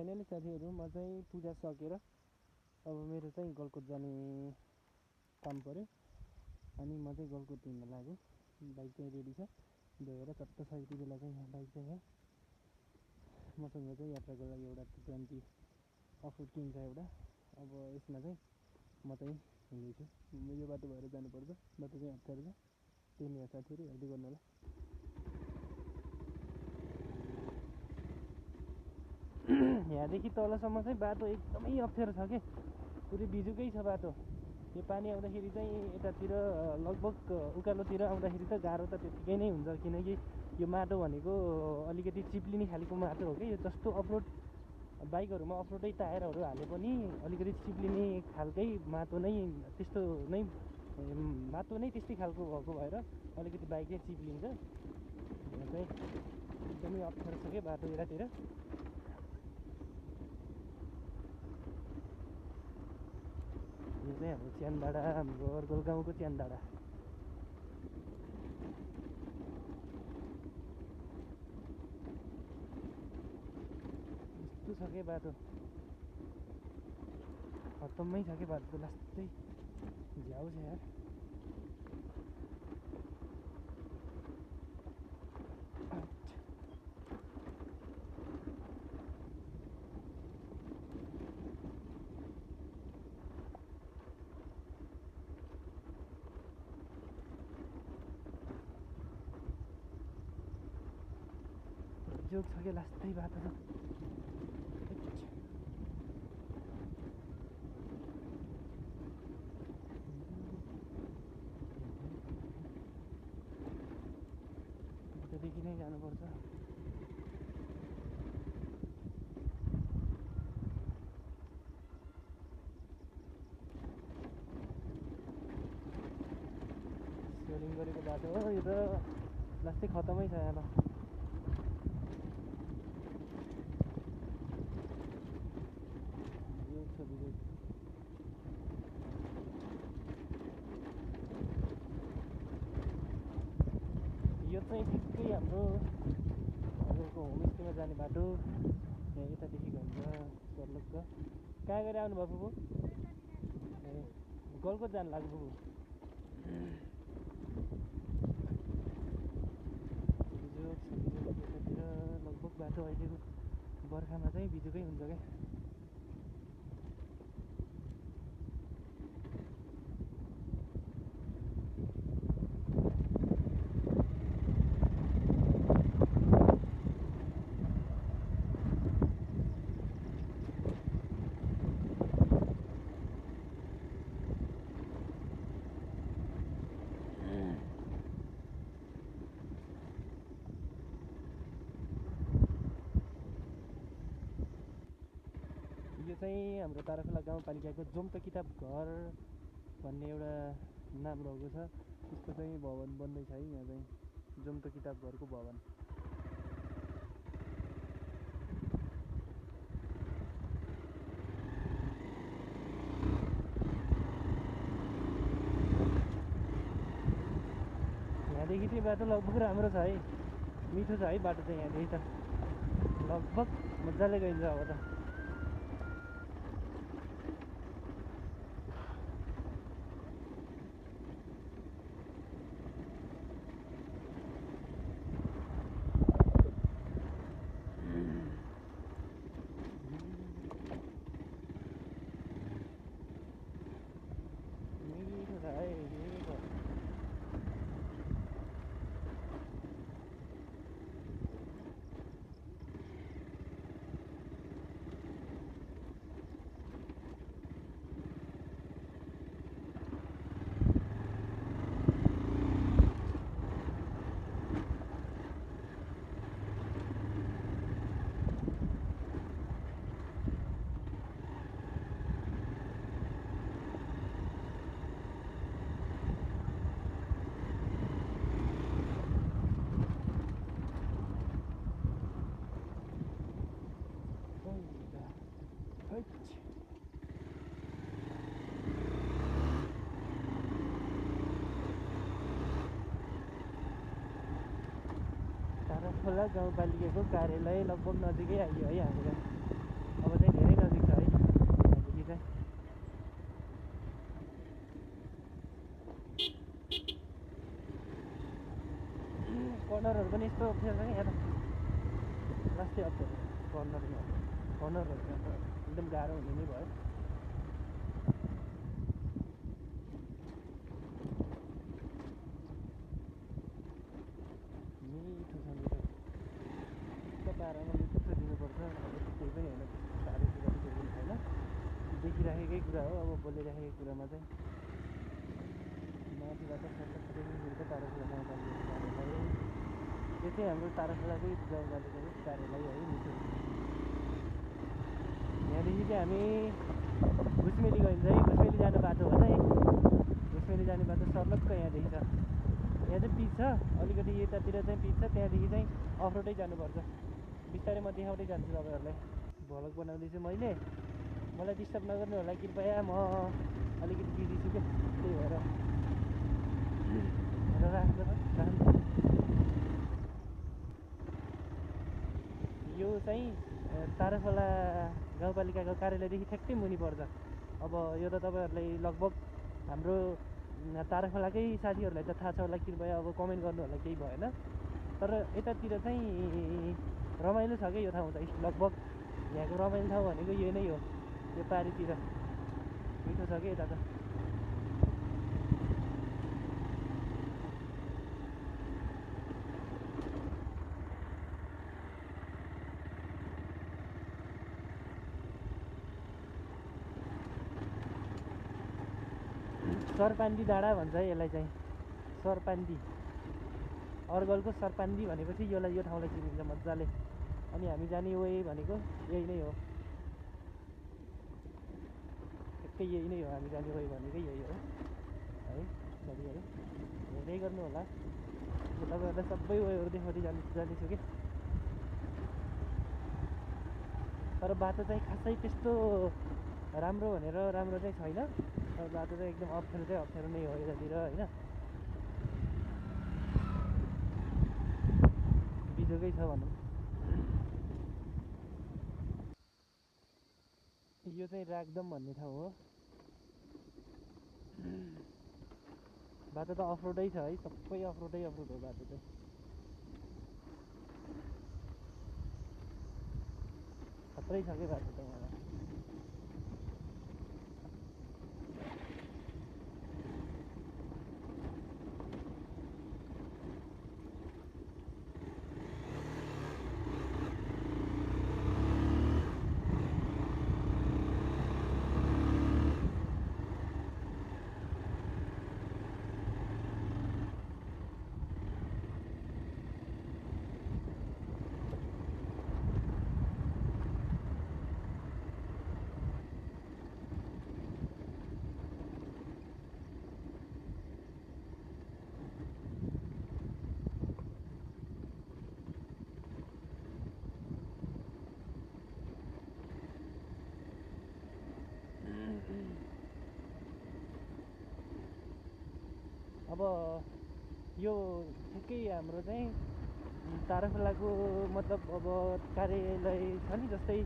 Finally साथीहरू म चाहिँ पूजा सकेर अब मेरो चाहिँ गलकोट जाने काम पर्यो अनि म चाहिँ गलकोट हिँड्न लाग्यो। बाइक चाहिँ रेडी छ, धोएर चट्ट 6:30 बेला चाहिँ यहाँ बाइक चाहिँ यहाँ मसँग चाहिँ यात्राको लागि एउटा T20 अफरोड किङ छ एउटा। अब यसमा चाहिँ म चाहिँ हिँड्दैछु। यो बाटो भएर जानुपर्छ, बाटो चाहिँ अप्ठ्यारो छ। त्यही नै हो साथीहरू, हेर्दै गर्नु होला। यहाँदेखि तलसम्म चाहिँ बाटो एकदमै अप्ठ्यारो छ के, पुरै बिजुकै छ बाटो। यो पानी आउँदाखेरि चाहिँ यतातिर लगभग उकालोतिर आउँदाखेरि त गाह्रो त त्यतिकै नै हुन्छ, किनकि यो माटो भनेको अलिकति चिप्लिने खालको माटो हो कि। यो जस्तो अफरोड बाइकहरूमा अफरोडै टायरहरू हाले पनि अलिकति चिप्लिने खालकै माटो नै, त्यस्तो नै माटो नै त्यस्तै खालको भएको भएर अलिकति बाइक चाहिँ चिप्लिन्छ। यहाँ चाहिँ एकदमै अप्ठ्यारो छ क्या बाटो यतातिर। यो चाहिँ हाम्रो च्यानडाँडा, हाम्रो अर्गल गाउँको च्यानडाँडा। यस्तो छ क्या बाटो, खत्तमै छ क्या बाटो, लास्टै झ्याउ छ यार। जोक छ क्या लास्टै बाटो छ। यतादेखि नै जानुपर्छ। सेयरिङ गरेको बाटो हो यो त, लास्टै खत्तमै छ यहाँ त। यो चाहिँ ठिकै हाम्रो हजुरको होमस्टेमा जाने बाटो। यहाँ यतादेखि हुन्छ सर्लक्क। कहाँ गएर आउनुभयो फुपू? ए गलकोट जानु लाग्यो फुपू। यतातिर लगभग बाटो अहिलेको बर्खामा चाहिँ बिजुकै हुन्छ क्या। यो चाहिँ हाम्रो ताराखोला गाउँपालिकाको जोम्तो किताब घर भन्ने एउटा नाम रहेको छ, त्यसको चाहिँ भवन बन्दैछ है। यहाँ चाहिँ जोम्तो किताब घरको भवन। यहाँदेखि चाहिँ बाटो लगभग राम्रो छ है, मिठो छ है बाटो चाहिँ। यहाँदेखि त लगभग मजाले गइन्छ अब त। ताराखोला गाउँपालिकाको कार्यालय लगभग नजिकै आइयो है हामीलाई। अप्ठ्यारो छ क्या यहाँ त लास्टै अप्ठ्यारो कर्नरहरू एकदम गाह्रो हुने नै भयो। मिठो छ मिठो त्यो पारामा मिठो दिनुपर्छ। अब त्यही पनि होइन, साह्रो कुरा त केही पनि छैन, देखिराखेकै कुरा हो। अब बोलिराखेकै कुरामा चाहिँ माथिबाट सर्लक्कै मिल्छ ताराखोला गाउँपालिकाको कार्यालय। यो चाहिँ हाम्रो ताराखोलाकै गाउँपालिकाको कार्यालय है मिठो। यहाँदेखि चाहिँ हामी घुसमेली गइन्छ है, घुसमेली जाने बाटो हो चाहिँ, घुसमेली जाने बाटो सर्लक्क यहाँदेखि छ। यहाँ चाहिँ पिच छ अलिकति, यतातिर चाहिँ पिच छ, त्यहाँदेखि चाहिँ अफरोडै जानुपर्छ। बिस्तारै म देखाउँदै जान्छु तपाईँहरूलाई। भ्लग बनाउँदैछु मैले, मलाई डिस्टर्ब नगर्नु होला कृपया, म अलिकति बिजी छु क्या, त्यही भएर यो चाहिँ ताराखोला गाउँपालिकाको कार्यालयदेखि ठ्याक्कै मुनि पर्छ। अब यो त तपाईँहरूलाई लगभग हाम्रो ताराखोलाकै साथीहरूलाई त थाहा छ होला, कृपया अब कमेन्ट गर्नु होला, केही भएन। तर यतातिर चाहिँ रमाइलो छ क्या यो ठाउँ चाहिँ, लगभग यहाँको रमाइलो ठाउँ भनेको यो नै हो। यो पारितिर मिठो छ क्या यता त। सरपान्डी डाँडा भन्छ है यसलाई चाहिँ, सरपान्डी, अरगलको सरपान्डी भनेपछि यसलाई, यो ठाउँलाई चिनिन्छ मजाले। अनि हामी जाने वे भनेको यही नै हो, ठ्याक्कै यही नै हो, हामी जाने वे भनेकै यही हो है साथीहरू। हेर्दै गर्नु होला, तपाईँहरूलाई सबै वेहरू देखाउँदै जानेछु कि। तर बाटो चाहिँ खासै त्यस्तो राम्रो भनेर राम्रो चाहिँ छैन, तर बाटो चाहिँ एकदम अप्ठ्यारो नै हो यतातिर होइन, बिजोकै छ भनौँ। यो चाहिँ रागदम भन्ने ठाउँ हो। बाटो त अफरोडै छ है, सबै अफरोड हो बाटो चाहिँ। खत्रै छ क्या बाटो त यहाँ। अब यो ठिकै हाम्रो चाहिँ ताराखोलाको मतलब अब कार्यालय छ नि, जस्तै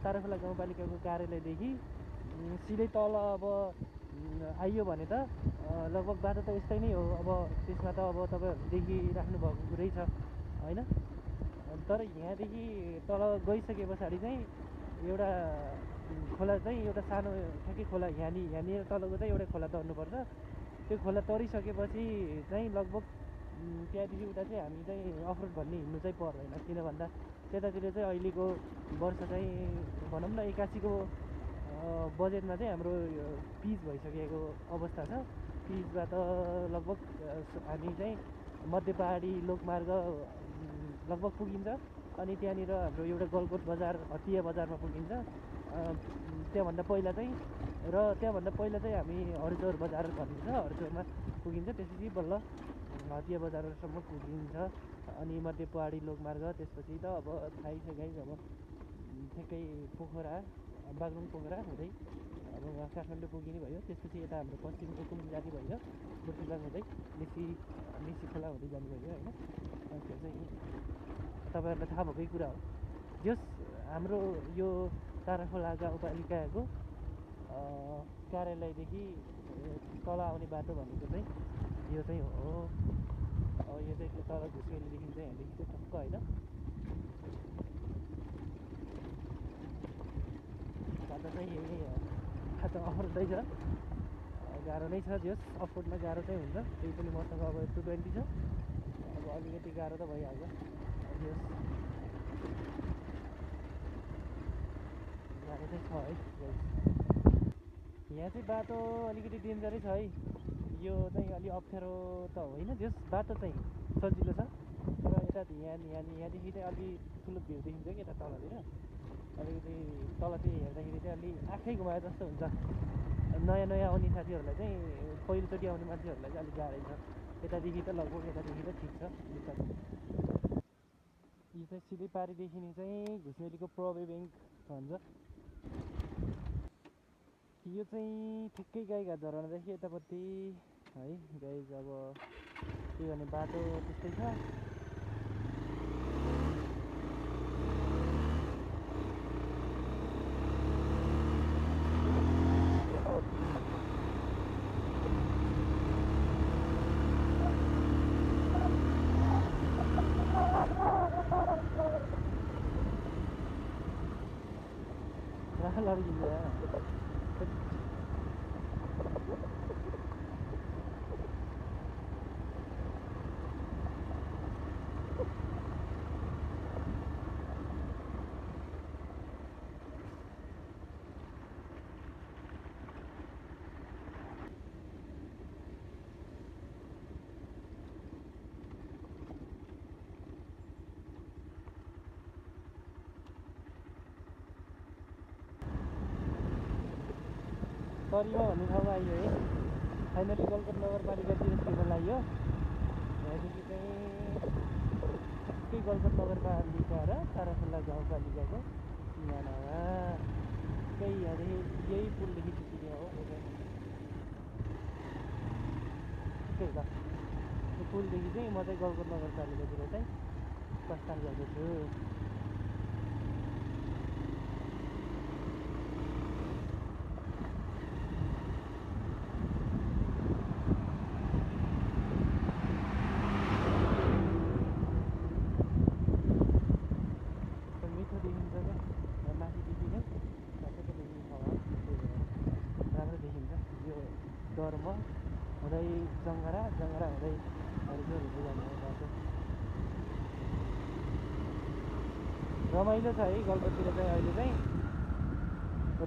ताराखोला गाउँपालिकाको कार्यालयदेखि सिधै तल अब आइयो भने त लगभग बाटो त यस्तै नै हो। अब त्यसमा त अब तपाईँहरू देखिराख्नु भएको कुरै छ होइन। तर यहाँदेखि तल गइसके पछाडि चाहिँ एउटा खोला चाहिँ, एउटा सानो ठ्याक्कै खोला, यहाँनिर तलको चाहिँ एउटा खोला तर्नुपर्छ। त्यो खोला तरिसकेपछि चाहिँ लगभग त्यहाँदेखि उता चाहिँ हामी चाहिँ अफरोड भन्ने हिँड्नु चाहिँ पर्दैन, किन भन्दा त्यतातिर चाहिँ अहिलेको वर्ष चाहिँ भनौँ न 81को बजेटमा चाहिँ हाम्रो पिच भइसकेको अवस्था छ। पिचबाट लगभग हामी चाहिँ मध्य पहाडी लोकमार्ग लगभग पुगिन्छ, अनि त्यहाँनिर हाम्रो एउटा गलकोट बजार, हतिया बजारमा पुगिन्छ त्यहाँभन्दा पहिला चाहिँ। र त्यहाँभन्दा पहिला चाहिँ हामी हरिचौर बजार भन्ने छ, हरिचौरमा पुगिन्छ, त्यसपछि बल्ल हतिया बजारसम्म पुगिन्छ। अनि मध्य पहाडी लोकमार्ग, त्यसपछि त अब थाहै छ गाइस, अब ठ्याक्कै पोखरा, बागलुङ पोखरा हुँदै अब काठमाडौँ पुगिने भयो। त्यसपछि यता हाम्रो पश्चिमको कुमुद जाने भयो, बुर्तिबाङ हुँदै मेसी खोला हुँदै जाने भयो होइन। त्यो चाहिँ तपाईँहरूलाई थाहा भएकै कुरा हो। जस हाम्रो यो ताराखोला गाउँपालिकाको कार्यालयदेखि तल आउने बाटो भनेको चाहिँ यो चाहिँ हो। अब यो चाहिँ तल घुस्रेलीदेखि चाहिँ यहाँदेखि चाहिँ ठक्क होइन बाटो चाहिँ यही बाटो अफरोडै छ गाह्रो नै छ जस अफरोडमा गाह्रो चाहिँ हुन्छ त्यही पनि मसँग अब 220 छ अब अलिकति गाह्रो त भइहाल्छ जस गाह्रो चाहिँ छ है यहाँ चाहिँ बाटो अलिकति डेन्जरै छ है यो चाहिँ अलि अप्ठ्यारो त होइन जस बाटो चाहिँ सजिलो छ तर यता यहाँदेखि चाहिँ अलि ठुलो भ्यू देखिन्छ कि यता तलतिर अलिकति तलतिर हेर्दाखेरि चाहिँ अलि आँखै घुमाए जस्तो हुन्छ नयाँ नयाँ आउने साथीहरूलाई चाहिँ पहिलोचोटि आउने मान्छेहरूलाई चाहिँ अलिक गाह्रै छ यतादेखि त लगभग यतादेखि त ठिक छ यो चाहिँ सिधै पारिदेखि चाहिँ घुस्रेलीको प्रवे ब्याङ्क भन्छ यो चाहिँ ठिक्कै गाईघाट झरनादेखि यतापट्टि है गाइज अब के गर्ने बाटो त्यस्तै छ लड्किन्छ तरिमा भन्ने ठाउँमा आइयो है फाइनली गलकोट नगरपालिकातिर छिर्न लाग्यो यहाँदेखि चाहिँ ठिकै गलकोट नगरपालिका र ताराखोला गाउँपालिकाको सिमानामा ठिकै यहाँदेखि यही पुलदेखि छिर्ने हो ठिकै ल यो पुलदेखि चाहिँ म चाहिँ गलकोट नगरपालिकातिर चाहिँ प्रस्थान गर्दैछु डरमा हुँदै जङ्गरा हुँदै हरिजोर हुँदै जाने बाटो रमाइलो छ है गलकोटतिर चाहिँ अहिले चाहिँ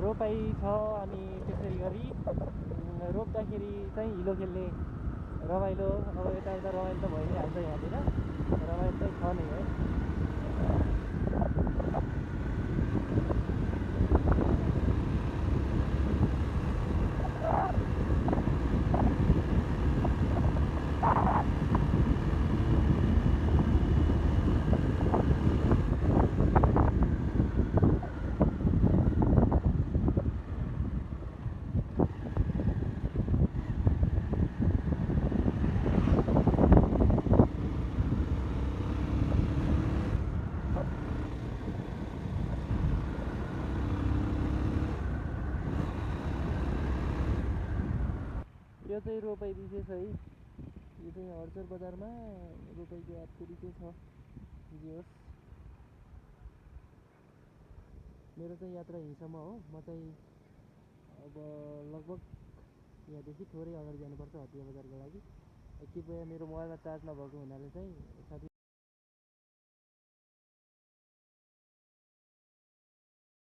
रोपाइ छ अनि त्यसरी गरी रोप्दाखेरि चाहिँ हिलो खेल्ने रमाइलो अब यताउता रमाइलो त भइ नै हाल्छ यहाँतिर रमाइलो चाहिँ छ नै है यो चाहिँ रोपाइ विशेष है यो चाहिँ हडचर बजारमा रोपाइको हातखुरी चाहिँ छ जे होस् मेरो चाहिँ यात्रा यहीँसम्म हो म चाहिँ अब लगभग यहाँदेखि थोरै अगाडि जानुपर्छ हटिया बजारको लागि कृपया मेरो मोबाइलमा चार्ज नभएको हुनाले चाहिँ साथी